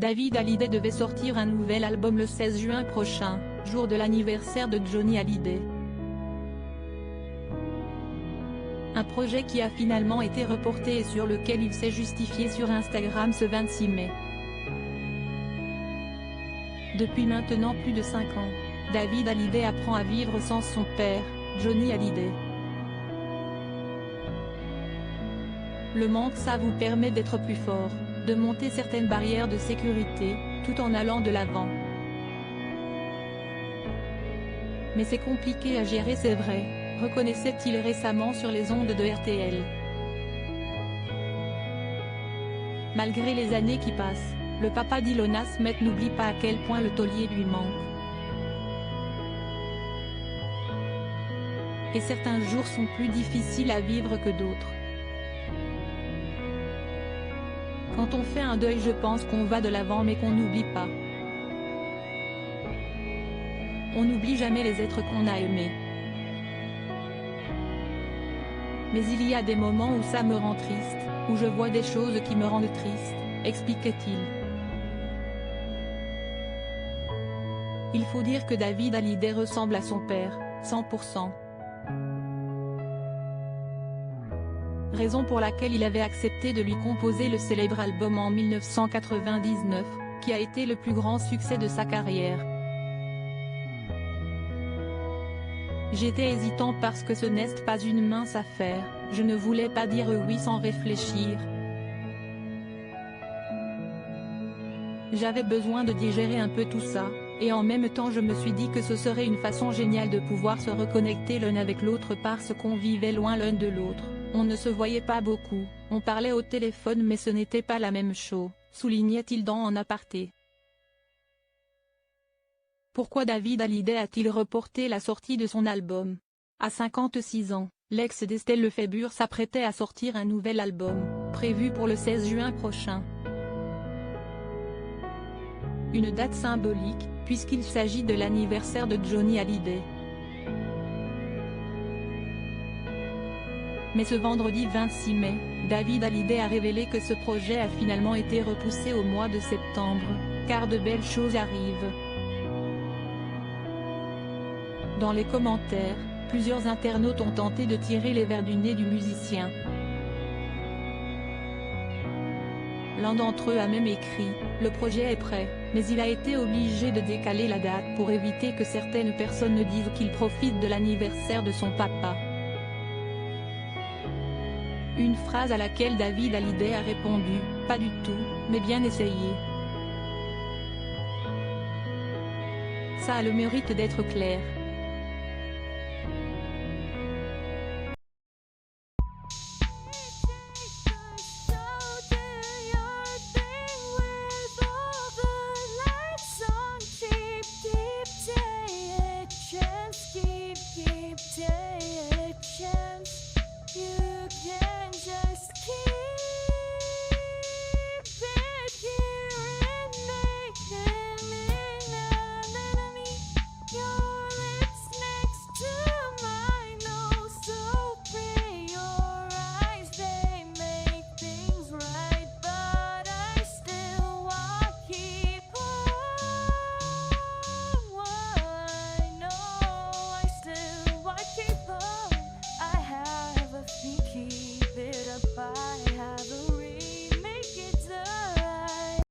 David Hallyday devait sortir un nouvel album le 16 juin prochain, jour de l'anniversaire de Johnny Hallyday. Un projet qui a finalement été reporté et sur lequel il s'est justifié sur Instagram ce 26 mai. Depuis maintenant plus de 5 ans, David Hallyday apprend à vivre sans son père, Johnny Hallyday. Le manque, ça vous permet d'être plus fort, de monter certaines barrières de sécurité, tout en allant de l'avant. Mais c'est compliqué à gérer, c'est vrai, reconnaissait-il récemment sur les ondes de RTL. Malgré les années qui passent, le papa d'Ilona Smith n'oublie pas à quel point le taulier lui manque. Et certains jours sont plus difficiles à vivre que d'autres. Quand on fait un deuil, je pense qu'on va de l'avant mais qu'on n'oublie pas. On n'oublie jamais les êtres qu'on a aimés. Mais il y a des moments où ça me rend triste, où je vois des choses qui me rendent triste, expliquait-il. Il faut dire que David Hallyday ressemble à son père, 100%. Raison pour laquelle il avait accepté de lui composer le célèbre album en 1999, qui a été le plus grand succès de sa carrière. J'étais hésitant parce que ce n'est pas une mince affaire, je ne voulais pas dire oui sans réfléchir. J'avais besoin de digérer un peu tout ça, et en même temps je me suis dit que ce serait une façon géniale de pouvoir se reconnecter l'un avec l'autre parce qu'on vivait loin l'un de l'autre. On ne se voyait pas beaucoup, on parlait au téléphone mais ce n'était pas la même chose, soulignait-il dans En aparté. Pourquoi David Hallyday a-t-il reporté la sortie de son album? À 56 ans, l'ex d'Estelle Lefébure s'apprêtait à sortir un nouvel album, prévu pour le 16 juin prochain. Une date symbolique, puisqu'il s'agit de l'anniversaire de Johnny Hallyday. Mais ce vendredi 26 mai, David Hallyday a révélé que ce projet a finalement été repoussé au mois de septembre, car de belles choses arrivent. Dans les commentaires, plusieurs internautes ont tenté de tirer les vers du nez du musicien. L'un d'entre eux a même écrit « Le projet est prêt, mais il a été obligé de décaler la date pour éviter que certaines personnes ne disent qu'il profite de l'anniversaire de son papa ». Une phrase à laquelle David Hallyday a répondu « Pas du tout, mais bien essayé ». Ça a le mérite d'être clair.